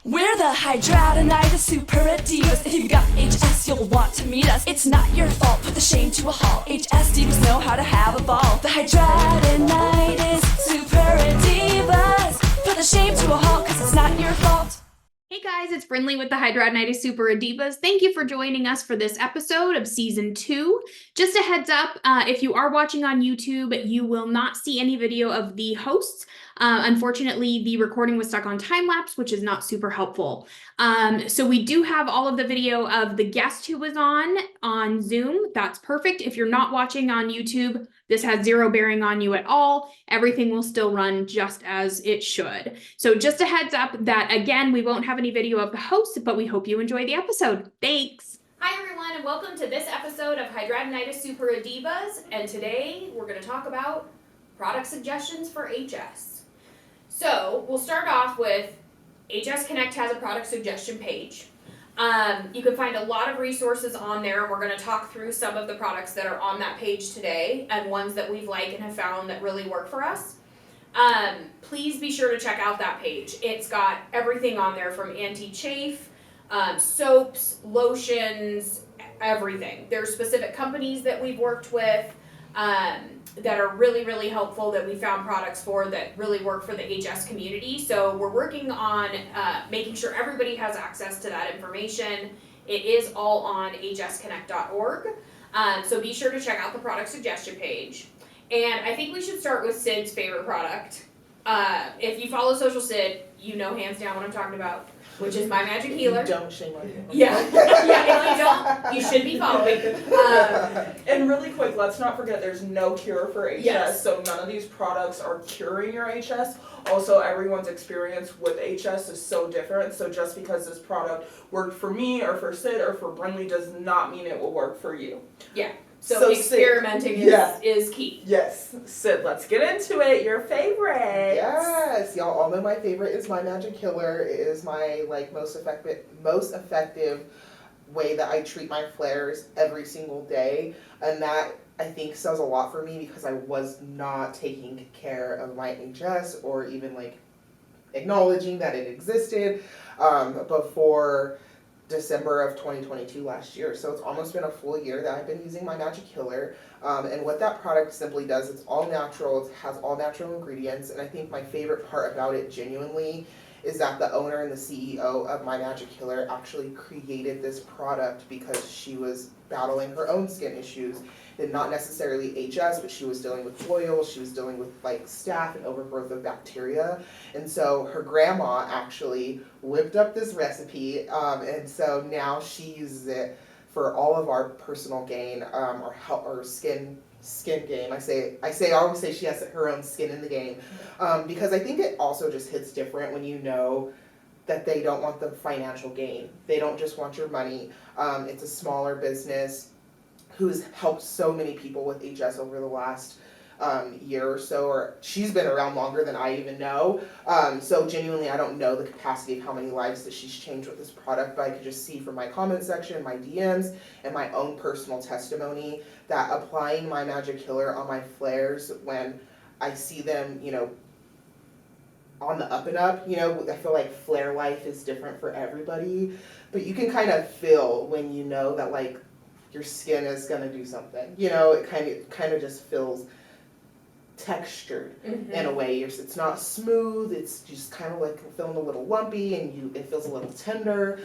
We're the Hydradenitis Super Divas. If you've got HS, you'll want to meet us. It's not your fault, put the shame to a halt. HS divas know how to have a ball. The Hydradenitis Super Divas. Put the shame to a halt, cause it's not your fault. Hey guys, it's Brinley with the Hydradenitis Super Divas. Thank you for joining us for this episode of Season 2. Just a heads up, if you are watching on YouTube, you will not see any video of the hosts. Unfortunately, the recording was stuck on time-lapse, which is not super helpful. So we do have all of the video of the guest who was on Zoom. That's perfect. If you're not watching on YouTube, this has zero bearing on you at all. Everything will still run just as it should. So just a heads up that, again, we won't have any video of the host, but we hope you enjoy the episode. Thanks. Hi, everyone, and welcome to this episode of Hydradenitis Super Divas. And today we're going to talk about product suggestions for HS. So we'll start off with HS Connect has a product suggestion page. You can find a lot of resources on there, and we're going to talk through some of the products that are on that page today and ones that we've liked and have found that really work for us. Please be sure to check out that page. It's got everything on there from anti-chafe, soaps, lotions, everything. There's specific companies that we've worked with that are really, really helpful that we found products for that really work for the HS community. So we're working on making sure everybody has access to that information. It is all on hsconnect.org. So be sure to check out the product suggestion page. And I think we should start with Sid's favorite product. If you follow Social Sid, you know hands down what I'm talking about, which is My Magic Healer. Don't shame on you. Yeah, if you don't, you should be following. And really quick, let's not forget there's no cure for HS, Yes. so none of these products are curing your HS. Also, everyone's experience with HS is so different, so just because this product worked for me or for Sid or for Brinley does not mean it will work for you. Yeah, so experimenting is key. Yes. Sid, let's get into it. Your favorite. Yes, y'all all know my favorite is My Magic Healer. It is my most effective way that I treat my flares every single day, and that I think says a lot for me because I was not taking care of my HS or even acknowledging that it existed before December of 2022 last year. So it's almost been a full year that I've been using My Magic Healer. And what that product simply does, it's all natural, it has all natural ingredients, and I think my favorite part about it genuinely is that the owner and the CEO of My Magic Healer actually created this product because she was battling her own skin issues, and not necessarily HS, but she was dealing with oils, she was dealing with staph and overgrowth of bacteria, and so her grandma actually whipped up this recipe, and so now she uses it for all of our personal gain, or skin game. I always say she has her own skin in the game, because I think it also just hits different when you know that they don't want the financial gain. They don't just want your money. It's a smaller business who's helped so many people with HS over the last year or so, or she's been around longer than I even know. So genuinely, I don't know the capacity of how many lives that she's changed with this product, but I could just see from my comment section, my DMs, and my own personal testimony that applying My Magic Healer on my flares when I see them, on the up and up, I feel like flare life is different for everybody, but you can kind of feel when you know that your skin is gonna do something. It kind of just feels textured in a way. It's not smooth. It's just kind of feeling a little lumpy, and it feels a little tender.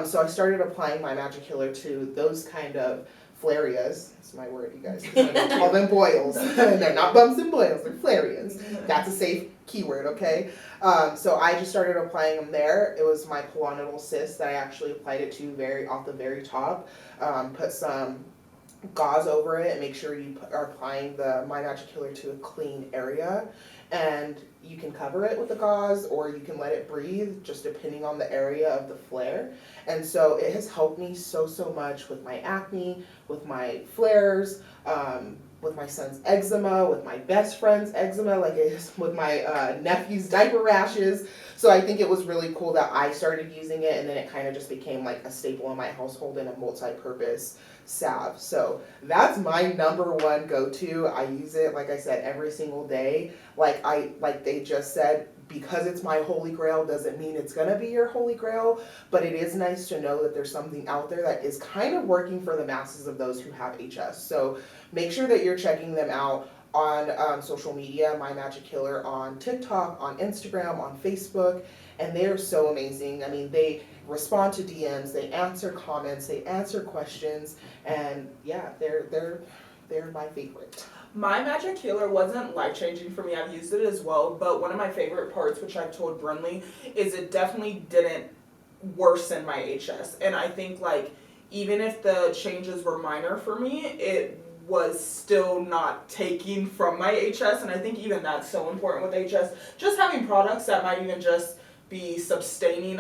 So I started applying My Magic Healer to those kind of flarias. That's my word, you guys. I don't call them boils. They're not bumps and boils. They're flarias. That's a safe keyword, okay? So I just started applying them there. It was my pilonidal cyst that I actually applied it to off the very top. Put some gauze over it and make sure you are applying the My Magic Healer to a clean area, and you can cover it with the gauze or you can let it breathe just depending on the area of the flare. And so it has helped me so much with my acne, with my flares, with my son's eczema, with my best friend's eczema, with my nephew's diaper rashes. So I think it was really cool that I started using it, and then it kind of just became a staple in my household and a multi-purpose salve. So that's my number one go-to. I use it, like I said, every single day. Like they just said, because it's my holy grail doesn't mean it's gonna be your holy grail, but it is nice to know that there's something out there that is kind of working for the masses of those who have HS. So make sure that you're checking them out on social media, My Magic Healer on TikTok, on Instagram, on Facebook, and they are so amazing. I mean, they respond to DMs, they answer comments, they answer questions, and yeah, they're my favorite. My Magic Healer wasn't life-changing for me. I've used it as well, but one of my favorite parts, which I've told Brinley, is it definitely didn't worsen my HS. And I think, like, even if the changes were minor for me, it was still not taking from my HS, and I think even that's so important with HS. Just having products that might even just be sustaining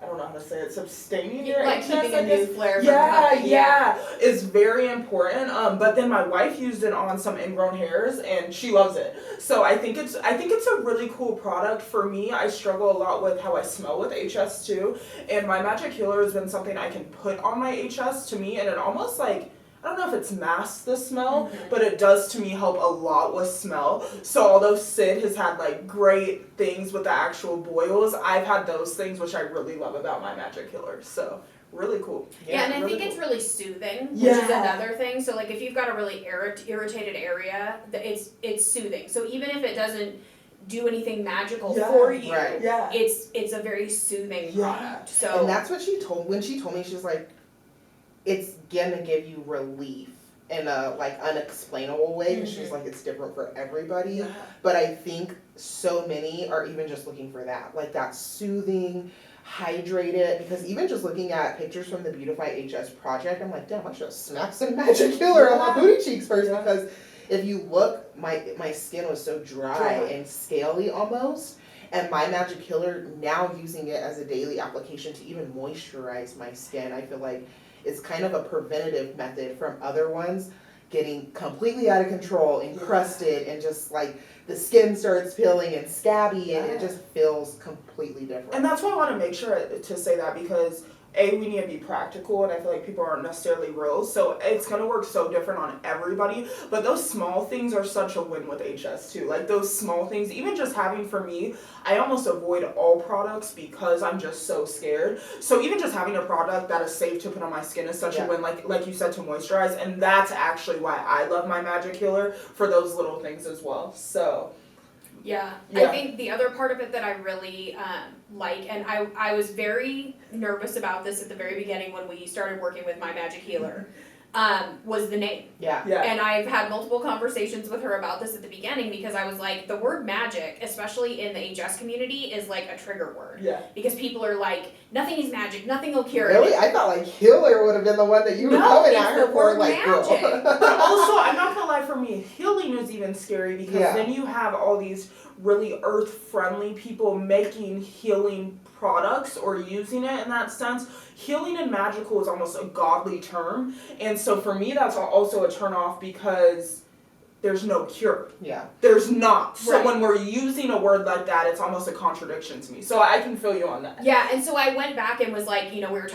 I don't know how to say it, sustaining your like HS, keeping I a guess. new flare. Yeah, is very important. But then my wife used it on some ingrown hairs, and she loves it. So I think it's a really cool product. For me, I struggle a lot with how I smell with HS too, and My Magic Healer has been something I can put on my HS to me, and it almost like, I don't know if it's masks the smell, but it does to me help a lot with smell. So although Sid has had like great things with the actual boils, I've had those things which I really love about My Magic Healer. So really cool. Yeah, and I really think it's cool. really soothing, which Yeah. is another thing. So like if you've got a really irritated area, it's soothing. So even if it doesn't do anything magical Yeah, for you, right. Yeah. it's a very soothing Yeah. product. So And that's what when she told me, she was like, it's gonna give you relief in a like unexplainable way, and she's like, it's different for everybody. Yeah. But I think so many are even just looking for that, like that soothing, hydrated, because even just looking at pictures from the Beautify HS project, I'm like, damn, I should have smacked some Magic Healer on my booty cheeks first, because if you look, my skin was so dry and scaly almost. And My Magic Healer, now using it as a daily application to even moisturize my skin, I feel like it's kind of a preventative method from other ones getting completely out of control, encrusted, and just like the skin starts peeling and scabby, and it just feels completely different. And that's why I want to make sure to say that, because we need to be practical, and I feel like people aren't necessarily real, so it's going to work so different on everybody. But those small things are such a win with HS too. Like those small things, even just having, for me, I almost avoid all products because I'm just so scared. So even just having a product that is safe to put on my skin is such a win, like you said, to moisturize. And that's actually why I love My Magic Healer, for those little things as well. So Yeah. Yeah. I think the other part of it that I really like, and I was very nervous about this at the very beginning when we started working with My Magic Healer, was the name. Yeah. And I've had multiple conversations with her about this at the beginning, because I was like, the word magic, especially in the HS community, is like a trigger word. Yeah. Because people are like, nothing is magic, nothing will cure Really? it. I thought like healer would have been the one that you were No, coming it's at her the for, word like, girl. magic. But also, I'm not gonna lie, for me, healing is even scary, because then you have all these really earth-friendly people making healing products or using it in that sense. Healing and magical is almost a godly term, and so for me that's also a turn-off, because there's no cure. Yeah. There's not. So Right. when we're using a word like that, it's almost a contradiction to me. So I can feel you on that. Yeah, and so I went back and was like, we were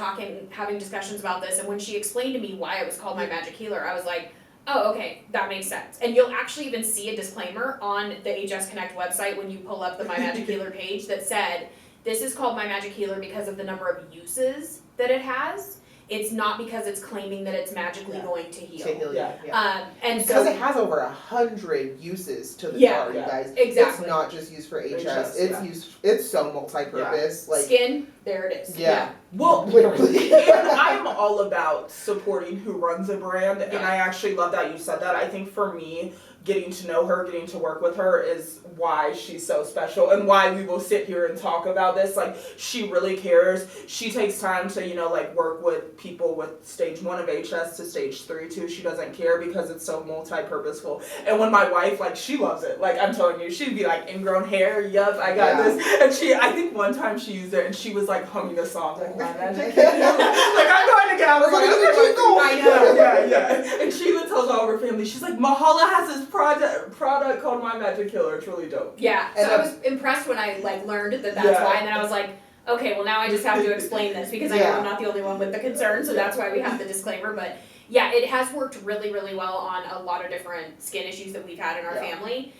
having discussions about this, and when she explained to me why it was called My Magic Healer, I was like, oh, okay, that makes sense. And you'll actually even see a disclaimer on the HS Connect website when you pull up the My Magic Healer page that said, this is called My Magic Healer because of the number of uses that it has. It's not because it's claiming that it's magically going to heal. To heal you. Yeah. Yeah. And Because so it has over 100 uses to the Yeah. jar, you guys. Exactly. It's not just used for HS. HS, It's yeah. it's so multi-purpose. Like skin, there it is. yeah. Well, Literally. and I'm all about supporting who runs a brand, and Yeah. I actually love that you said that. I think for me, getting to know her, getting to work with her is why she's so special, and why we will sit here and talk about this. Like, she really cares. She takes time to, work with people with stage 1 of HS to stage 3 too. She doesn't care, because it's so multi-purposeful. And when my wife, she loves it. Like, I'm telling you, she'd be like, ingrown hair, yup, I got this. And I think one time she used it, and she was like humming the song, like, My Magic Healer. Like, I'm going to get out. I was like, keep going. I know. Yeah. And she even tells all of her family, she's like, Mahala has this product called My Magic Healer. It's really dope. Yeah, so And I was impressed when I learned that that's why, and then I was like, okay, well now I just have to explain this, because I know I'm not the only one with the concern, so that's why we have the disclaimer. But yeah, it has worked really, really well on a lot of different skin issues that we've had in our family.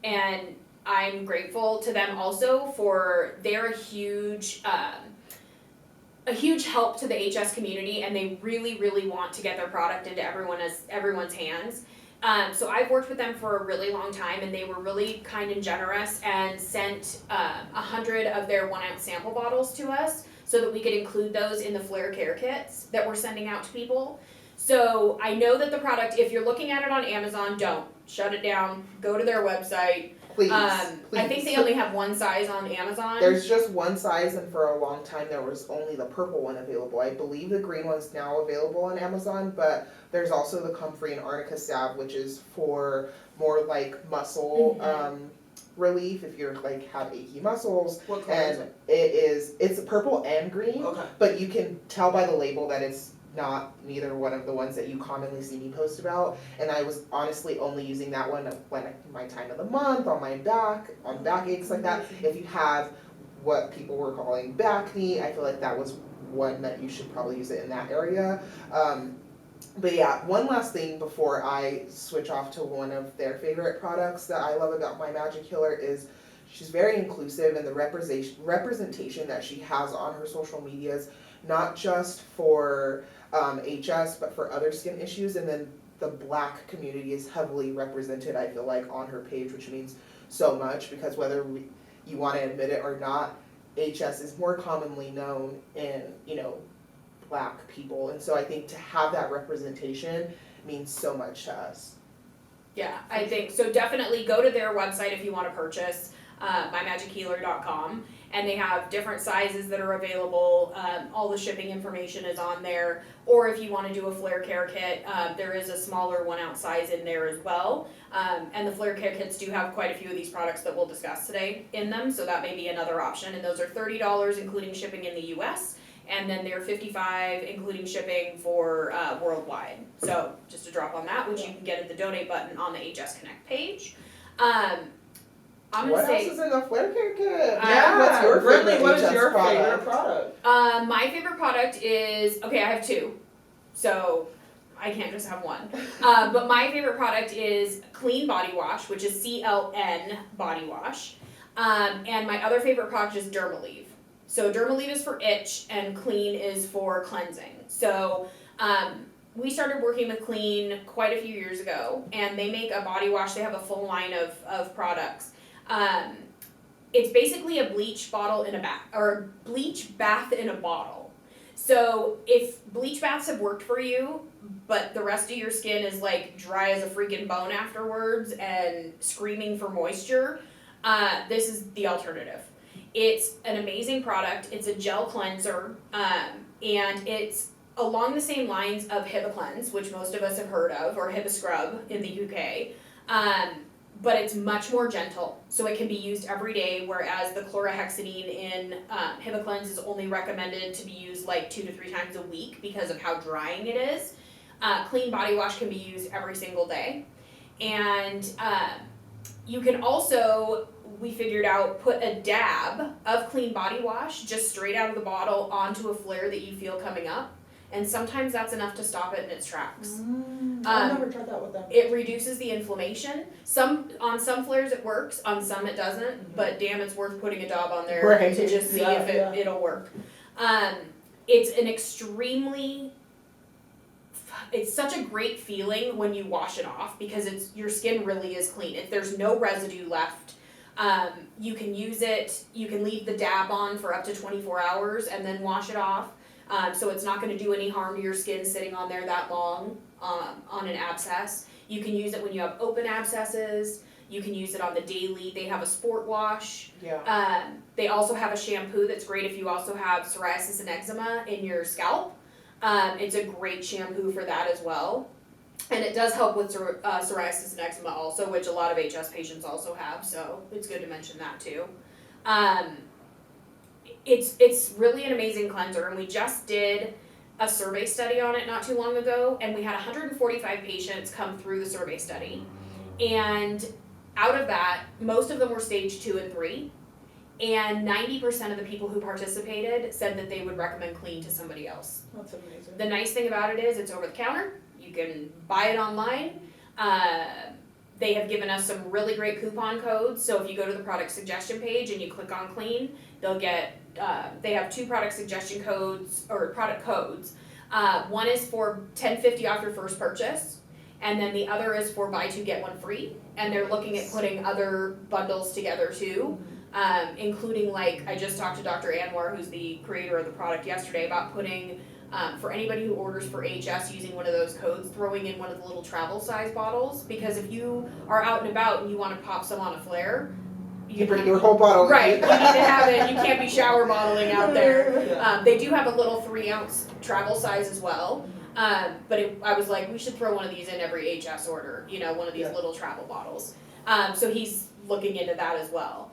And I'm grateful to them also for they're a huge help to the HS community, and they really, really want to get their product into everyone's hands. So I've worked with them for a really long time, and they were really kind and generous and sent 100 of their 1 ounce sample bottles to us so that we could include those in the Flare care kits that we're sending out to people. So I know that the product, if you're looking at it on Amazon, don't shut it down. Go to their website. Please, I think please. they only have one size on Amazon. There's just one size, and for a long time there was only the purple one available. I believe the green one's now available on Amazon, but there's also the Comfrey and Arnica salve, which is for more like muscle relief if you're like have achy muscles. What color is And it? it's purple and green, Okay. but you can tell by the label that it's not neither one of the ones that you commonly see me post about. And I was honestly only using that one when my time of the month, on my back, on back aches like that. If you have what people were calling back knee, I feel like that was one that you should probably use it in that area. But yeah, one last thing before I switch off to one of their favorite products that I love about My Magic Healer is she's very inclusive, and the representation that she has on her social medias, not just for HS, but for other skin issues. And then the Black community is heavily represented, I feel like, on her page, which means so much, because whether you want to admit it or not, HS is more commonly known in, Black people. And so I think to have that representation means so much to us. Yeah, I think so. Definitely go to their website if you want to purchase mymagichealer.com, and they have different sizes that are available. All the shipping information is on there. Or if you want to do a Flare care kit, there is a smaller 1 ounce size in there as well. And the Flare care kits do have quite a few of these products that we'll discuss today in them, so that may be another option. And those are $30 including shipping in the US. And then they're $55 including shipping for worldwide. So just a drop on that, which you can get at the donate button on the HS Connect page. I'm gonna What say else is in the Flare care kit? Yeah, What's your Brinley, favorite what is HS your product? favorite product? my favorite product is I have two, so I can't just have one. But my favorite product is Clean Body Wash, which is CLN Body Wash. And my other favorite product is Dermaleave. So Dermaleave is for itch, and Clean is for cleansing. So we started working with Clean quite a few years ago, and they make a body wash. They have a full line of products. It's basically a bleach bottle in a bath, or bleach bath in a bottle. So if bleach baths have worked for you, but the rest of your skin is like dry as a freaking bone afterwards and screaming for moisture, this is the alternative. It's an amazing product. It's a gel cleanser, and it's along the same lines of Hibiclens, which most of us have heard of, or Hibiscrub in the UK. But it's much more gentle, so it can be used every day, whereas the chlorhexidine in Hibiclens is only recommended to be used like 2 to 3 times a week because of how drying it is. Clean Body Wash can be used every single day. And you can also, we figured out, put a dab of Clean Body Wash just straight out of the bottle onto a flare that you feel coming up. And sometimes that's enough to stop it in its tracks. I've never tried that with them. It reduces the inflammation. On some flares it works, on some it doesn't, but damn, it's worth putting a dab on there Right. to just see if it'll work. It's an extremely, it's such a great feeling when you wash it off, because your skin really is clean. If there's no residue left, you can use it, you can leave the dab on for up to 24 hours and then wash it off. So it's not going to do any harm to your skin sitting on there that long on an abscess. You can use it when you have open abscesses. You can use it on the daily. They have a sport wash. Yeah. They also have a shampoo that's great if you also have psoriasis and eczema in your scalp. It's a great shampoo for that as well. And it does help with psoriasis and eczema also, which a lot of HS patients also have, so it's good to mention that too. It's really an amazing cleanser, and we just did a survey study on it not too long ago, and we had 145 patients come through the survey study. And out of that, most of them were stage 2 and 3, and 90% of the people who participated said that they would recommend Clean to somebody else. That's amazing. The nice thing about it is it's over the counter. You can buy it online. they have given us some really great coupon codes. So if you go to the product suggestion page and you click on clean, they'll get, they have 2 product suggestion codes, or product codes. One is for $10.50 off your first purchase, and then the other is for buy 2 get 1 free. And they're looking at putting other bundles together too, including, like, I just talked to Dr. Anwar, who's the creator of the product, yesterday, about putting, for anybody who orders for HS using one of those codes, throwing in one of the little travel size bottles, because if you are out and about and you want to pop some on a flare, You bring your whole bottle. right, you need to have it. You can't be shower bottling out there. Yeah. They do have a little 3-ounce travel size as well. But I was like, we should throw one of these in every HS order, you know, one of these Yeah. little travel bottles. So he's looking into that as well.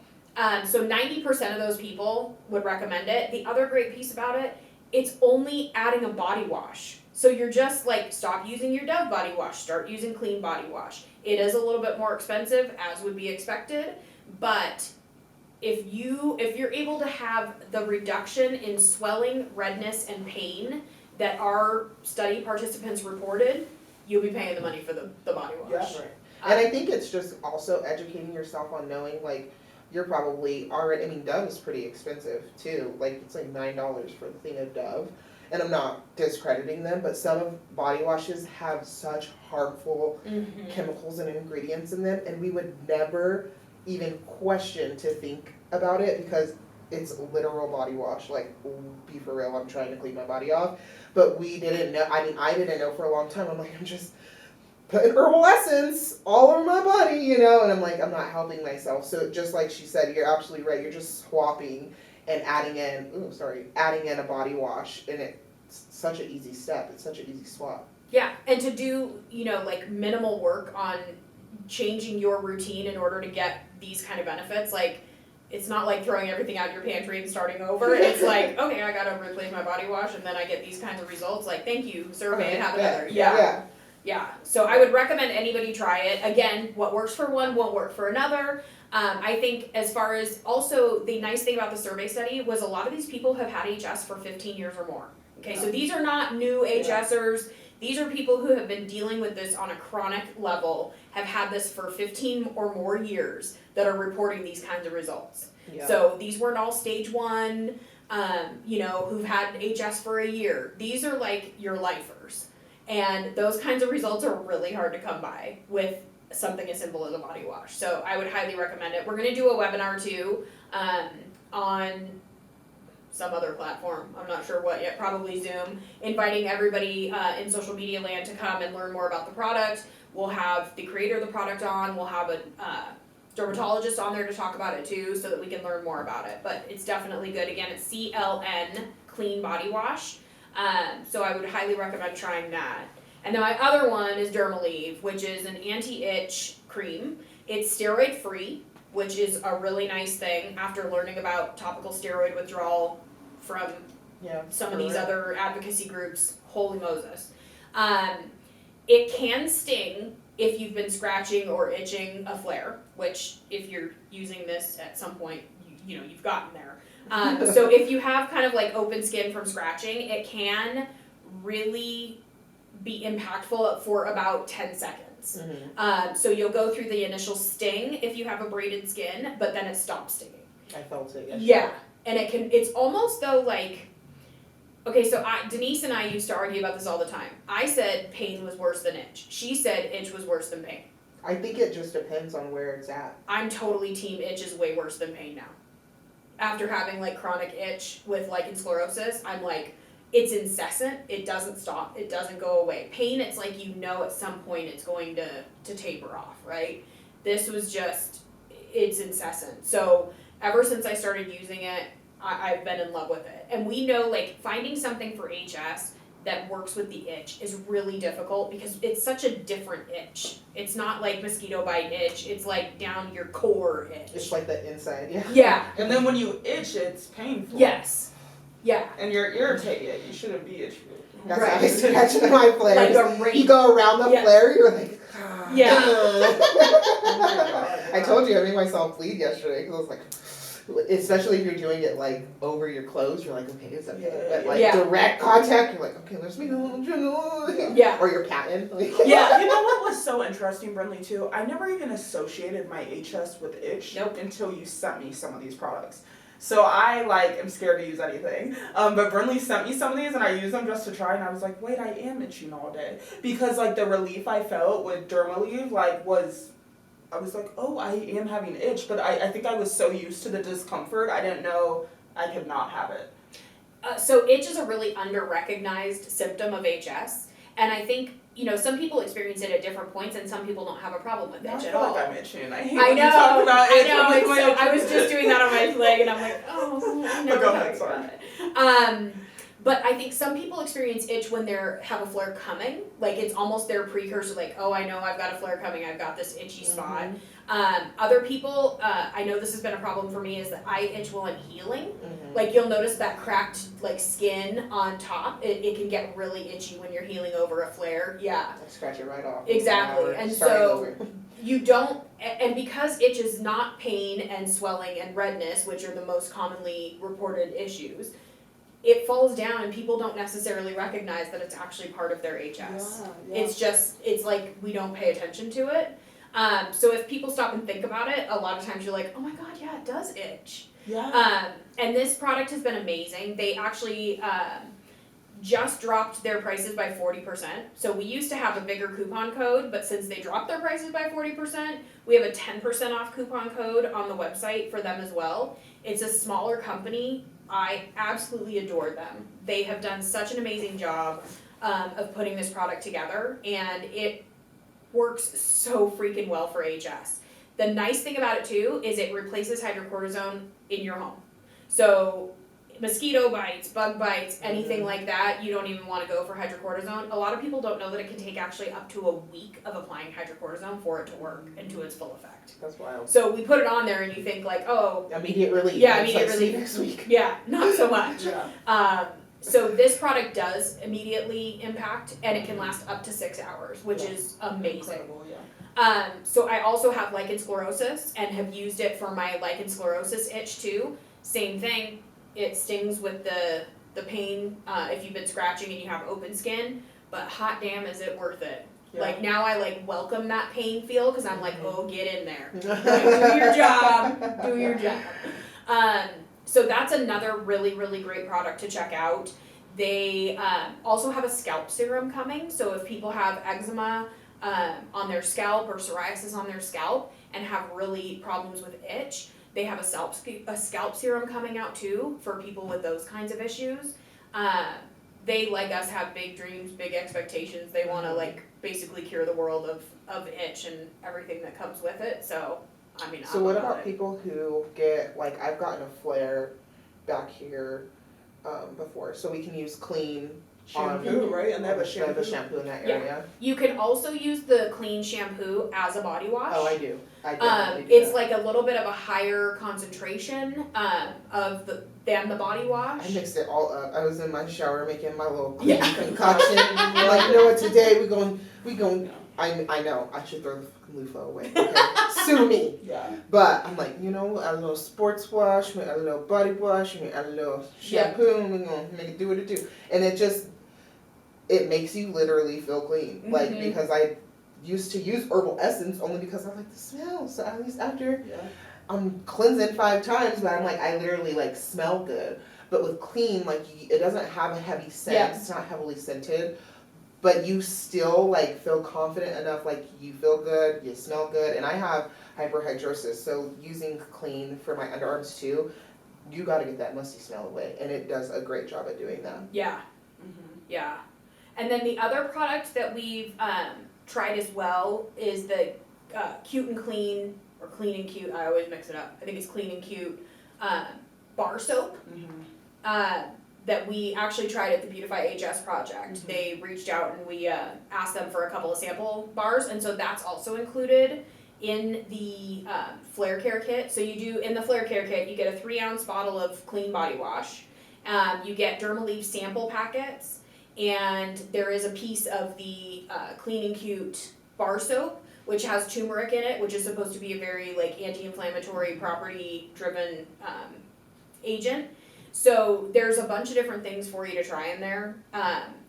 So 90% of those people would recommend it. The other great piece about it, it's only adding a body wash. So you're just like, stop using your Dove body wash, start using clean body wash. It is a little bit more expensive, as would be expected, but if you're able to have the reduction in swelling, redness, and pain that our study participants reported, you'll be paying the money for the body wash. Yeah, right. And I think it's just also educating yourself on knowing, like, you're probably already, I mean, Dove is pretty expensive too. Like, it's like $9 for the thing of Dove. And I'm not discrediting them, but some of body washes have such harmful chemicals and ingredients in them, and we would never even question to think about it because it's literal body wash. Like, be for real, I'm trying to clean my body off. But we didn't know, I mean, I didn't know for a long time. I'm like, I'm just putting herbal essence all over my body, you know, and I'm like, I'm not helping myself. So just like she said, you're absolutely right. You're just swapping and adding in a body wash, and it's such an easy step. It's such an easy swap. Yeah, and to do, you know, like minimal work on changing your routine in order to get these kind of benefits, like, it's not like throwing everything out of your pantry and starting over. It's like, okay, I gotta replace my body wash and then I get these kinds of results. Like, thank you, survey, and have another. Yeah. So I would recommend anybody try it. Again, what works for one won't work for another. I think as far as also the nice thing about the survey study was a lot of these people have had HS for 15 years or more. Okay, so these are not new HSers. These are people who have been dealing with this on a chronic level, have had this for 15 or more years that are reporting these kinds of results. Yeah. So these weren't all stage 1, you know, who've had HS for a year. These are like your lifers. And those kinds of results are really hard to come by with something as simple as a body wash. So I would highly recommend it. We're going to do a webinar too on some other platform. I'm not sure what yet, probably Zoom, inviting everybody in social media land to come and learn more about the product. We'll have the creator of the product on. We'll have a dermatologist on there to talk about it too, so that we can learn more about it. But it's definitely good. Again, it's CLN Clean Body Wash. So I would highly recommend trying that. And then my other one is Dermalieve, which is an anti-itch cream. It's steroid free, which is a really nice thing after learning about topical steroid withdrawal from some of these other advocacy groups. Holy Moses. It can sting if you've been scratching or itching a flare, which if you're using this at some point, you know, you've gotten there. So if you have kind of like open skin from scratching, it can really be impactful for about 10 seconds. So you'll go through the initial sting if you have abraded skin, but then it stops stinging. I felt it yesterday. Yeah, and it's almost though like, okay, so Denise and I used to argue about this all the time. I said pain was worse than itch. She said itch was worse than pain. I think it just depends on where it's at. I'm totally team itch is way worse than pain now. After having like chronic itch with lichen sclerosis, I'm like, it's incessant, it doesn't stop, it doesn't go away. Pain, it's like you know at some point it's going to taper off, right? This was just, it's incessant. So ever since I started using it, I've been in love with it. And we know like finding something for HS that works with the itch is really difficult because it's such a different itch. It's not like mosquito bite itch, it's like down your core itch. It's like the inside, yeah. Yeah. And then when you itch, it's painful. Yes. Yeah. And you're irritated. You shouldn't be itchy. That's Right. how I scratching my flares. Like a rake. You go around the Yeah. flare, you're like, Yeah. Oh my God, I told you I made myself bleed yesterday because I was like, especially if you're doing it like over your clothes, you're like, okay, it's okay. But like Yeah. direct contact, you're like, okay, let's be on. Yeah. Or your patent. Like, Yeah. You know what was so interesting, Brinley, too? I never even associated my HS with itch Nope. until you sent me some of these products. So I like am scared to use anything. But Brinley sent me some of these and I used them just to try and I was like, wait, I am itching all day. Because like the relief I felt with Dermaleave like I was like, oh, I am having itch, but I think I was so used to the discomfort, I didn't know I could not have it. So itch is a really under-recognized symptom of HS, and I think, you know, some people experience it at different points and some people don't have a problem with Now I itch at feel all. like I'm itching. I hate I when know, you talk about I itch. know, I'm like, it's my so, itch I was is- just doing that on my leg and I'm like, oh, I'm never Go ahead, talking sorry. about it. But I think some people experience itch when they're have a flare coming, like it's almost their precursor, like, oh, I know I've got a flare coming, I've got this itchy spot. Other people, I know this has been a problem for me, is that I itch while I'm healing. Mhm. Like you'll notice that cracked like skin on top, it can get really itchy when you're healing over a flare, yeah. I scratch it right off. Exactly, Now we're and starting so- over. You don't, and because itch is not pain and swelling and redness, which are the most commonly reported issues, it falls down and people don't necessarily recognize that it's actually part of their HS. It's just, it's like we don't pay attention to it. So if people stop and think about it, a lot of times you're like, oh my god, yeah, it does itch. Yeah. And this product has been amazing. They actually just dropped their prices by 40%. So we used to have a bigger coupon code, but since they dropped their prices by 40%, we have a 10% off coupon code on the website for them as well. It's a smaller company. I absolutely adore them. They have done such an amazing job of putting this product together, and it works so freaking well for HS. The nice thing about it too is it replaces hydrocortisone in your home. So mosquito bites, bug bites, anything like that, you don't even want to go for hydrocortisone. A lot of people don't know that it can take actually up to a week of applying hydrocortisone for it to work and to its full effect. That's wild. So we put it on there and you think like, oh, Immediate relief. Yeah, It's immediate like, see you relief. next week. yeah, not so much. Yeah. So this product does immediately impact and it can last up to 6 hours, which is amazing. Incredible, yeah. So I also have lichen sclerosis and have used it for my lichen sclerosis itch too. Same thing, it stings with the pain if you've been scratching and you have open skin, but hot damn is it worth it. Yeah. Like now I like welcome that pain feel because I'm like, oh, get in there. Do your job, do your job. So that's another really, really great product to check out. They also have a scalp serum coming, so if people have eczema on their scalp or psoriasis on their scalp and have really problems with itch, they have a scalp serum coming out too for people with those kinds of issues. They, like us, have big dreams, big expectations. They want to like basically cure the world of itch and everything that comes with it. So, I mean, So I'm what about about it. people who get, like, I've gotten a flare back here before, so we can use clean Shampoo, right? And they have a I have shampoo. a shampoo in that Yeah. area. You can also use the clean shampoo as a body wash. Oh, I do. I definitely do It's that. like a little bit of a higher concentration than the body wash. I mixed it all up. I was in my shower making my little clean Yeah. concoction. I'm like, you know what? Today we going. I know. I should throw the fucking loofah away. Okay? Sue me. Yeah. But I'm like, you know, add a little sports wash, add a little body wash, add a little shampoo, and we're gonna make it do what it do. And it makes you literally feel clean. Like, Mhm. because I used to use herbal essence only because I like the smell. So at least after Yeah. I'm cleansing 5 times, but I'm like, I literally like smell good. But with clean, like, it doesn't have a heavy scent. Yeah. It's not heavily scented. But you still like feel confident enough, like you feel good, you smell good, and I have hyperhidrosis, so using clean for my underarms too, you gotta get that musty smell away, and it does a great job at doing that. Yeah, Mm-hmm. yeah. And then the other product that we've tried as well is the Cute and Clean, or Clean and Cute, I always mix it up. I think it's Clean and Cute bar soap. Mm-hmm. That we actually tried at the Beautify HS project. Mhm. They reached out and we asked them for a couple of sample bars, and so that's also included in the Flare Care kit. So you do, in the Flare Care kit, you get a 3-ounce bottle of clean body wash. You get Dermaleave sample packets, and there is a piece of the Clean and Cute bar soap, which has turmeric in it, which is supposed to be a very like anti-inflammatory property driven agent. So there's a bunch of different things for you to try in there.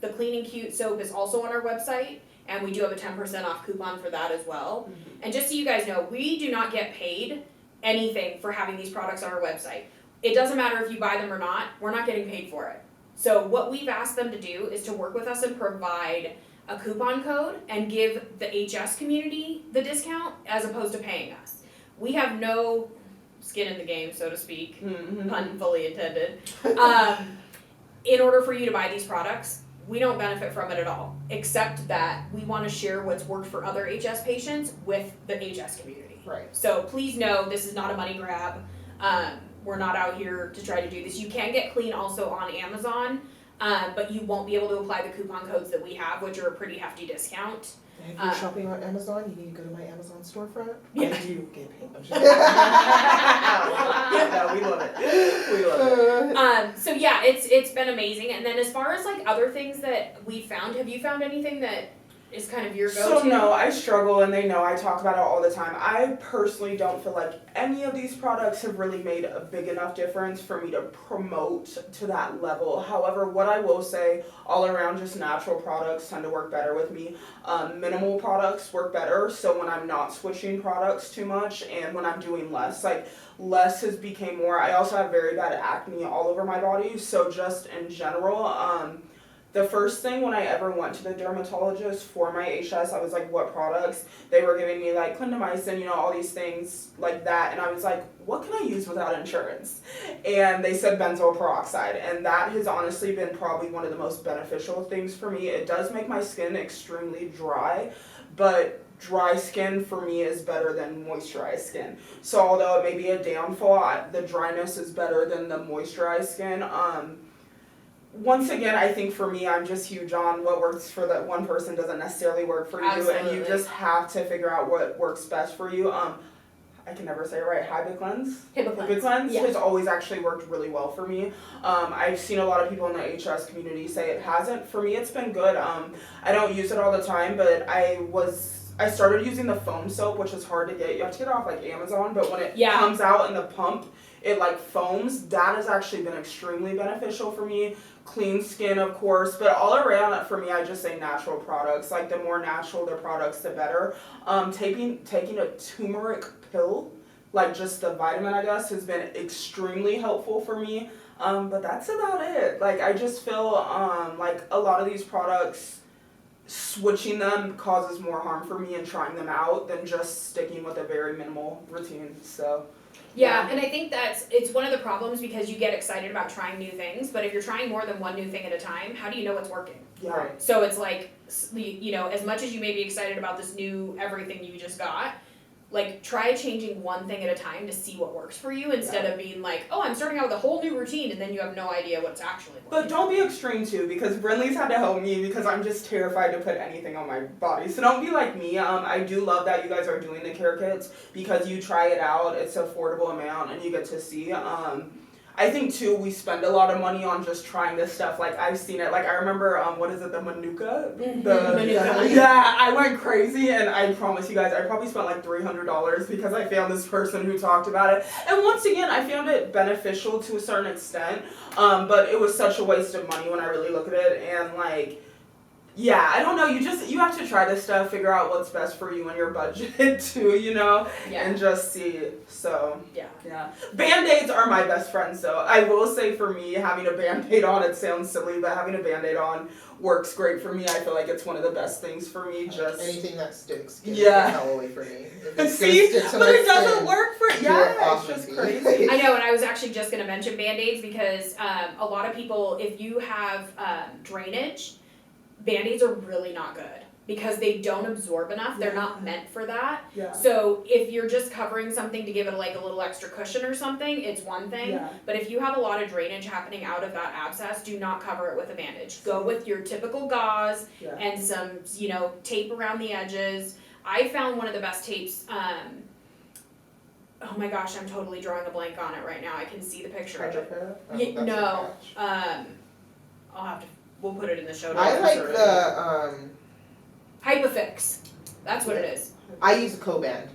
The Clean and Cute soap is also on our website, and we do have a 10% off coupon for that as well. And just so you guys know, we do not get paid anything for having these products on our website. It doesn't matter if you buy them or not, we're not getting paid for it. So what we've asked them to do is to work with us and provide a coupon code and give the HS community the discount as opposed to paying us. We have no skin in the game, so to speak, pun fully intended. In order for you to buy these products, we don't benefit from it at all, except that we want to share what's worked for other HS patients with the HS community. Right. So please know this is not a money grab. We're not out here to try to do this. You can get Clean also on Amazon, but you won't be able to apply the coupon codes that we have, which are a pretty hefty discount. If you're shopping on Amazon, you need to go to my Amazon storefront. Yeah. I do get paid. I'm just No, we love it. We love it. So yeah, it's been amazing. And then as far as like other things that we found, have you found anything that is kind of your go-to? So no, I struggle, and they know I talk about it all the time. I personally don't feel like any of these products have really made a big enough difference for me to promote to that level. However, what I will say, all around, just natural products tend to work better with me. Minimal products work better, so when I'm not switching products too much and when I'm doing less, like less has become more. I also have very bad acne all over my body, so just in general, the first thing when I ever went to the dermatologist for my HS, I was like, what products? They were giving me like clindamycin, you know, all these things like that. And I was like, what can I use without insurance? And they said benzoyl peroxide. And that has honestly been probably one of the most beneficial things for me. It does make my skin extremely dry, but dry skin for me is better than moisturized skin. So although it may be a downfall, the dryness is better than the moisturized skin. Once again, I think for me, I'm just huge on what works for that one person doesn't necessarily work for you, Absolutely. and you just have to figure out what works best for you. I can never say it right. Hibiclens Yeah. has always actually worked really well for me. I've seen a lot of people in the HS community say it hasn't. For me, it's been good. I don't use it all the time, but I started using the foam soap, which is hard to get. You have to get it off like Amazon, but when it comes out in the pump, it like foams. That has actually been extremely beneficial for me. Clean skin, of course, but all around for me, I just say natural products. Like the more natural the products, the better. Taking a turmeric pill, like just the vitamin, I guess, has been extremely helpful for me. But that's about it. Like I just feel like a lot of these products, switching them causes more harm for me and trying them out than just sticking with a very minimal routine. So. Yeah, and I think it's one of the problems because you get excited about trying new things, but if you're trying more than one new thing at a time, how do you know what's working? Yeah. Right. So it's like, you know, as much as you may be excited about this new everything you just got, like try changing one thing at a time to see what works for you instead of being like, oh, I'm starting out with a whole new routine and then you have no idea what's actually working. But don't be extreme too, because Brinley's had to help me because I'm just terrified to put anything on my body. So don't be like me. I do love that you guys are doing the care kits because you try it out. It's an affordable amount and you get to see. I think too, we spend a lot of money on just trying this stuff. Like I've seen it. Like I remember, what is it, the Manuka? Manuka. Yeah, I went crazy, and I promise you guys, I probably spent like $300 because I found this person who talked about it. And once again, I found it beneficial to a certain extent, but it was such a waste of money when I really look at it. And like, yeah, I don't know. You have to try this stuff, figure out what's best for you and your budget too, you know, and just see. So yeah. Band-Aids are my best friend. So I will say for me, having a Band-Aid on, it sounds silly, but having a Band-Aid on works great for me. I feel like it's one of the best things for me. Just anything that sticks, get Yeah. the hell away from me. If it's see, gonna stick to but my it doesn't skin, work for you're yeah. It's off just me. crazy. I know, and I was actually just going to mention Band-Aids because a lot of people, if you have drainage, Band-Aids are really not good because they don't absorb enough. They're not meant for that. Yeah. So if you're just covering something to give it like a little extra cushion or something, it's one thing. Yeah. But if you have a lot of drainage happening out of that abscess, do not cover it with a bandage. Go with your typical gauze Yeah. and some, tape around the edges. I found one of the best tapes. Oh my gosh, I'm totally drawing a blank on it right now. I can see the picture of it. Hydrofair? Oh, Yeah, that's a no. patch. We'll put it in the show notes. I like the Hypafix. That's what it is. I use a Coband.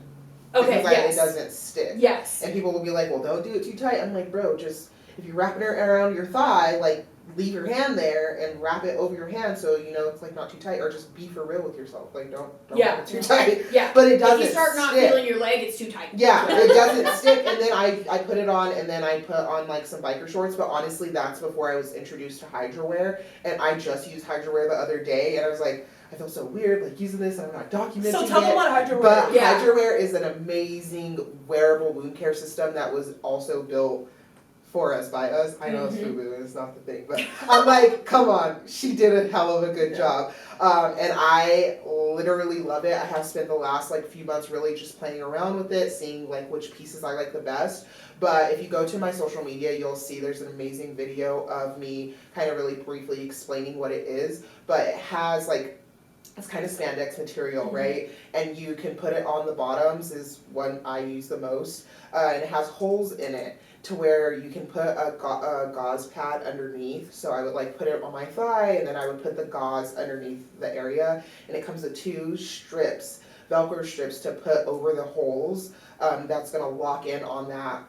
Okay, Because yes. it doesn't stick. Yes. And people will be like, well, don't do it too tight. I'm like, bro, just, if you wrap it around your thigh, like, leave your hand there and wrap it over your hand so, you know, it's, like, not too tight. Or just be for real with yourself. Like, don't Yeah. wrap it too tight. Yeah. But it doesn't If you start not stick. feeling your leg, it's too tight. Yeah, it doesn't stick, and then I put it on, and then I put on like some biker shorts, but honestly that's before I was introduced to Hydra Wear, and I just used Hydra Wear the other day, and I was like, I feel so weird like using this, and I'm not documenting So tell them it. what Hydra But Wear Yeah. Hydra Wear is an amazing wearable wound care system that was also built for us, by us. I know it's FUBU, it's not the thing, but I'm like, come on, she did a hell of a good job. And I literally love it. I have spent the last like few months really just playing around with it, seeing like which pieces I like the best. But if you go to my social media, you'll see there's an amazing video of me kind of really briefly explaining what it is. But it has like, it's kind of spandex material, right? And you can put it on the bottoms is one I use the most. And it has holes in it to where you can put a gauze pad underneath. So I would like put it on my thigh, and then I would put the gauze underneath the area. And it comes with 2 strips, Velcro strips to put over the holes. That's gonna lock in on that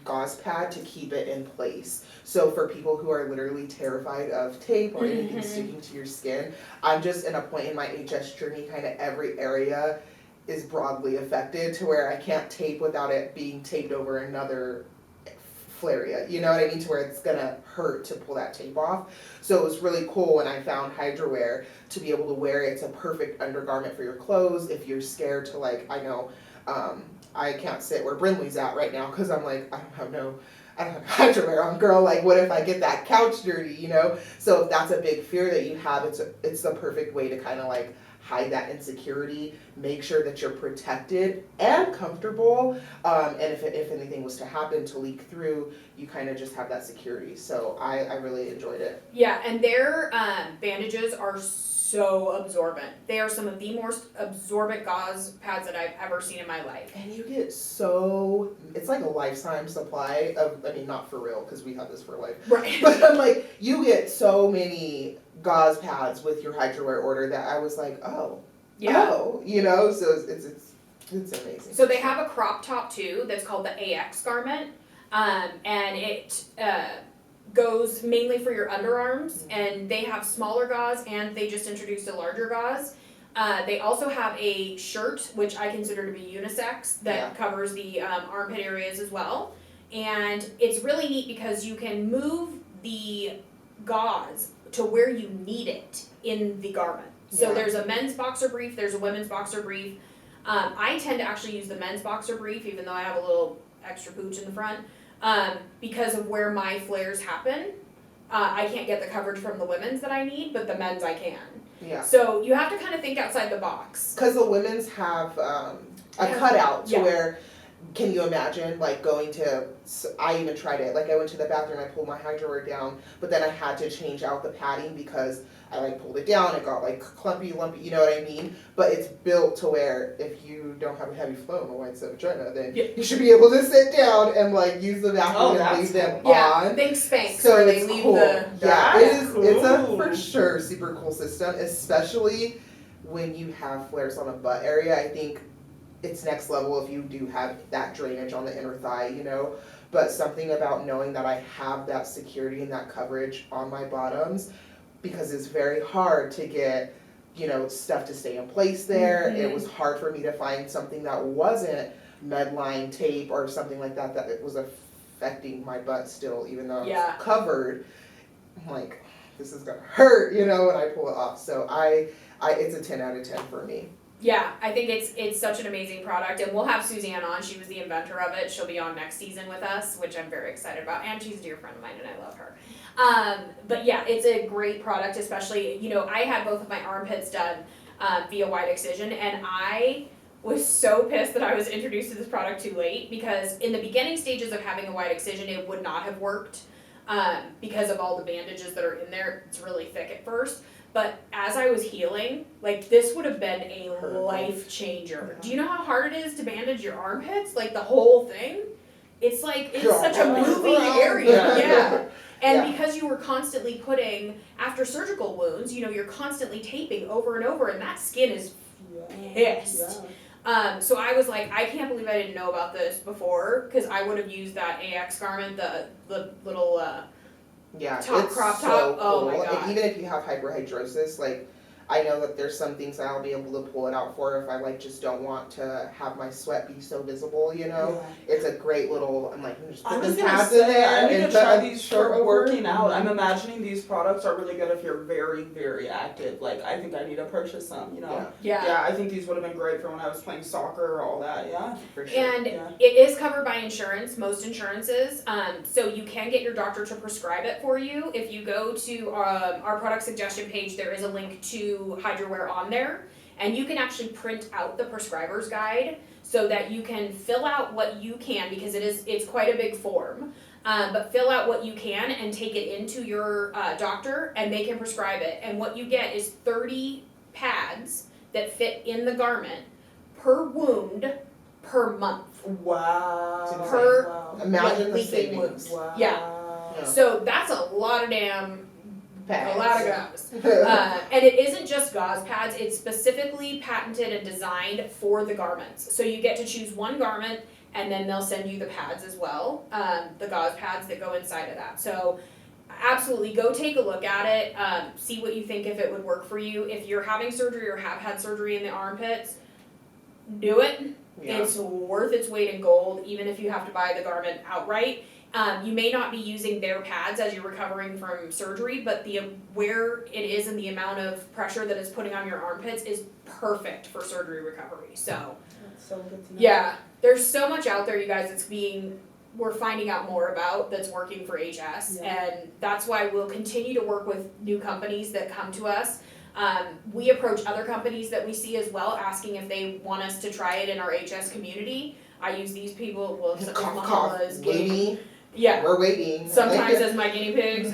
gauze pad to keep it in place. So for people who are literally terrified of tape or anything sticking to your skin, I'm just in a point in my HS journey, kind of every area is broadly affected to where I can't tape without it being taped over another flaria, you know what I mean, to where it's gonna hurt to pull that tape off. So it was really cool when I found Hydra Wear to be able to wear it. It's a perfect undergarment for your clothes if you're scared to like, I know I can't sit where Brinley's at right now because I'm like, I don't have Hydra Wear on, girl, like what if I get that couch dirty, you know? So if that's a big fear that you have, it's the perfect way to kind of like hide that insecurity, make sure that you're protected and comfortable, and if anything was to happen to leak through, you kind of just have that security. So I really enjoyed it. Yeah, and their bandages are so absorbent. They are some of the most absorbent gauze pads that I've ever seen in my life. And you get it's like a lifetime supply of, I mean, not for real, because we have this for life, Right. but I'm like, you get so many gauze pads with your Hydra Wear order that I was like, you know, so it's amazing. So they have a crop top too that's called the AX garment, and it goes mainly for your underarms, and they have smaller gauze, and they just introduced a larger gauze. They also have a shirt, which I consider to be unisex, that covers the armpit areas as well. And it's really neat because you can move the gauze to where you need it in the garment. So there's a men's boxer brief, there's a women's boxer brief. I tend to actually use the men's boxer brief, even though I have a little extra pooch in the front, because of where my flares happen. I can't get the coverage from the women's that I need, but the men's I can. Yeah. So you have to kind of think outside the box. Because the women's have a cutout to where, can you imagine like going to, I even tried it, like I went to the bathroom, I pulled my Hydra Wear down, but then I had to change out the padding because I like pulled it down, it got like clumpy, lumpy, you know what I mean? But it's built to where if you don't have a heavy flow in a white set vagina, then you should be able to sit down and like use the bathroom and leave them on. Think Spanx, So where they it's leave cool. the... It's a for sure super cool system, especially when you have flares on a butt area. I think it's next level if you do have that drainage on the inner thigh, you know. But something about knowing that I have that security and that coverage on my bottoms, because it's very hard to get, you know, stuff to stay in place there. It was hard for me to find something that wasn't Medline tape or something like that it was affecting my butt still, even though it's covered. I'm like, this is gonna hurt, you know, when I pull it off. So it's a 10 out of 10 for me. Yeah, I think it's such an amazing product, and we'll have Suzanne on. She was the inventor of it. She'll be on next season with us, which I'm very excited about, and she's a dear friend of mine, and I love her. But yeah, it's a great product, especially, you know, I had both of my armpits done via White Excision, and I was so pissed that I was introduced to this product too late, because in the beginning stages of having a White Excision, it would not have worked because of all the bandages that are in there. It's really thick at first. But as I was healing, like, this would have been a life changer. Do you know how hard it is to bandage your armpits? Like, the whole thing? It's like, it's such a moving area. And because you were constantly putting, after surgical wounds, you know, you're constantly taping over and over, and that skin is pissed. So I was like, I can't believe I didn't know about this before, because I would have used that AX garment, the little Yeah, top it's crop so top. Oh cool. my God. And even if you have hyperhidrosis, like I know that there's some things that I'll be able to pull it out for if I like just don't want to have my sweat be so visible, you know. It's a great little. I'm like, just I put was the gonna pads in say, there I need and to put try a these shirt for over. working out. I'm imagining these products are really good if you're very, very active. Like, I think I need to purchase some, you know? Yeah, I think these would have been great for when I was playing soccer or all that, yeah. For sure. And Yeah. it is covered by insurance, most insurances. So you can get your doctor to prescribe it for you. If you go to our product suggestion page, there is a link to HydroWear on there. And you can actually print out the prescriber's guide so that you can fill out what you can, because it's quite a big form. But fill out what you can and take it into your doctor, and they can prescribe it. And what you get is 30 pads that fit in the garment per wound per month. Wow. Per- wow. Imagine the leaking savings. wounds. Wow. Yeah. So that's a lot of Pads. a lot of gauze. And it isn't just gauze pads, it's specifically patented and designed for the garments. So you get to choose one garment, and then they'll send you the pads as well, the gauze pads that go inside of that. So absolutely, go take a look at it, see what you think if it would work for you. If you're having surgery or have had surgery in the armpits, do it. Yeah. It's worth its weight in gold, even if you have to buy the garment outright. You may not be using their pads as you're recovering from surgery, but where it is and the amount of pressure that it's putting on your armpits is perfect for surgery recovery. So, That's so good to know. yeah, there's so much out there, you guys, we're finding out more about that's working for HS, and that's why we'll continue to work with new companies that come to us. We approach other companies that we see as well, asking if they want us to try it in our HS community. I use these people, well, such as Mahala's, Waiting. yeah. We're waiting. Sometimes as my guinea pigs.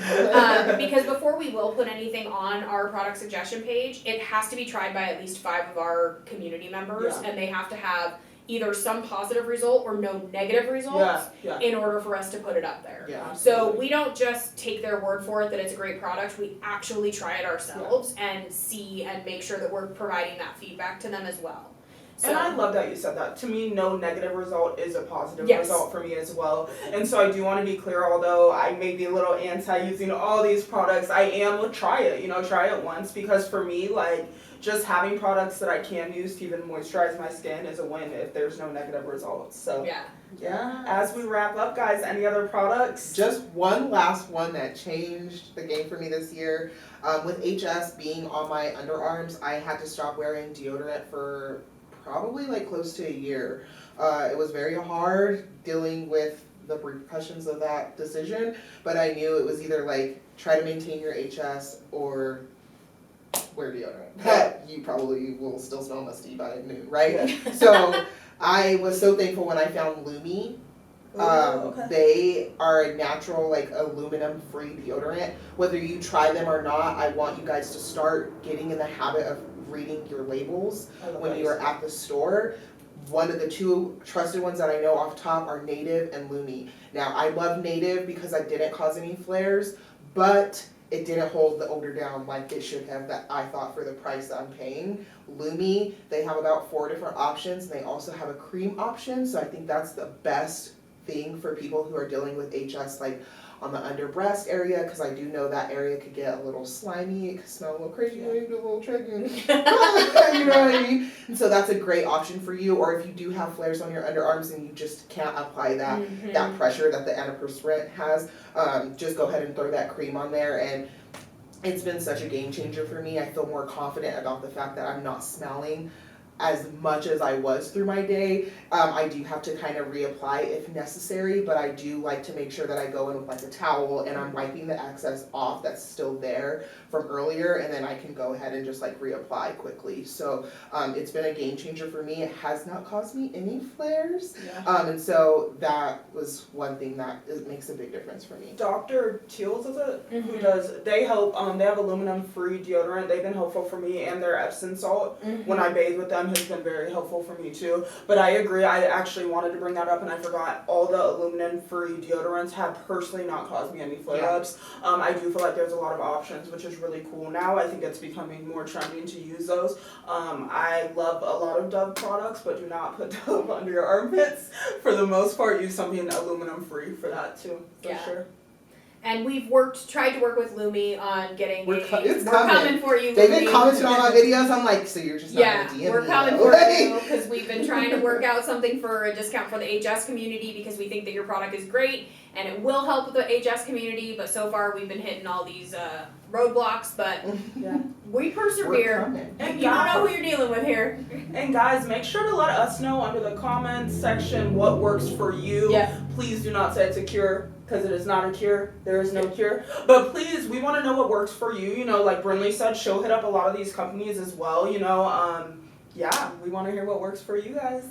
Because before we will put anything on our product suggestion page, it has to be tried by at least 5 of our community members, and they have to have either some positive result or no negative results in order for us to put it up there. Yeah. So we don't just take their word for it that it's a great product, we actually try it ourselves and see and make sure that we're providing that feedback to them as well. And I love that you said that. To me, no negative result is a positive Yes. result for me as well. And so I do want to be clear, although I may be a little anti using all these products, I am try it once, because for me, like, just having products that I can use to even moisturize my skin is a win if there's no negative results. So yeah. As we wrap up, guys, any other products? Just one last one that changed the game for me this year. With HS being on my underarms, I had to stop wearing deodorant for probably like close to a year. It was very hard dealing with the repercussions of that decision, but I knew it was either like try to maintain your HS or wear deodorant. You probably will still smell musty by noon, right? So I was so thankful when I found Lumi. They are a natural, like, aluminum-free deodorant. Whether you try them or not, I want you guys to start getting in the habit of reading your labels when you are at the store. One of the 2 trusted ones that I know off top are Native and Lumi. Now, I love Native because I didn't cause any flares, but it didn't hold the odor down like it should have, that I thought, for the price that I'm paying. Lumi, they have about 4 different options, and they also have a cream option, so I think that's the best thing for people who are dealing with HS, like on the under breast area, because I do know that area could get a little slimy, it could smell a little crazy, a little tricky. You know what I mean? And so that's a great option for you. Or if you do have flares on your underarms and you just can't apply that pressure that the antiperspirant has, just go ahead and throw that cream on there. And it's been such a game changer for me. I feel more confident about the fact that I'm not smelling as much as I was through my day. I do have to kind of reapply if necessary, but I do like to make sure that I go in with like a towel and I'm wiping the excess off that's still there from earlier, and then I can go ahead and just like reapply quickly. So it's been a game changer for me. It has not caused me any flares, and so that was one thing that makes a big difference for me. Dr. Teals, is it? Who does, they help, they have aluminum free deodorant. They've been helpful for me, and their Epsom salt. When I bathe with them, has been very helpful for me too. But I agree, I actually wanted to bring that up and I forgot, all the aluminum-free deodorants have personally not caused me any flare-ups. I do feel like there's a lot of options, which is really cool now. I think it's becoming more trending to use those. I love a lot of Dove products, but do not put Dove under your armpits. For the most part, use something aluminum-free for that too, for sure. And we've tried to work with Lumi on getting We're coming for you. They've Lumi. been commenting on my videos. I'm like, so you're just not gonna DM me? We're coming though? for you because we've been trying to work out something for a discount for the HS community because we think that your product is great and it will help the HS community. But so far we've been hitting all these roadblocks, but we persevere. And You don't know who you're dealing with here. And guys, make sure to let us know under the comments section what works for you. Yeah. Please do not say it's a cure, because it is not a cure. There is no cure. But please, we want to know what works for you. You know, like Brinley said, she'll hit up a lot of these companies as well. You know, we want to hear what works for you guys.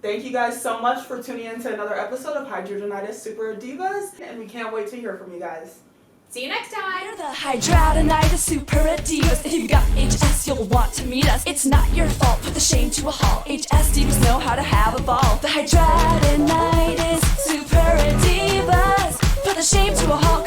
Thank you guys so much for tuning in to another episode of Hydradenitis Super Divas, and we can't wait to hear from you guys. See you next time. We're the Hydradenitis Super Divas. If you've got HS, you'll want to meet us. It's not your fault, put the shame to a halt. HS Divas know how to have a ball. The Hydradenitis Super Divas. Put the shame to a halt.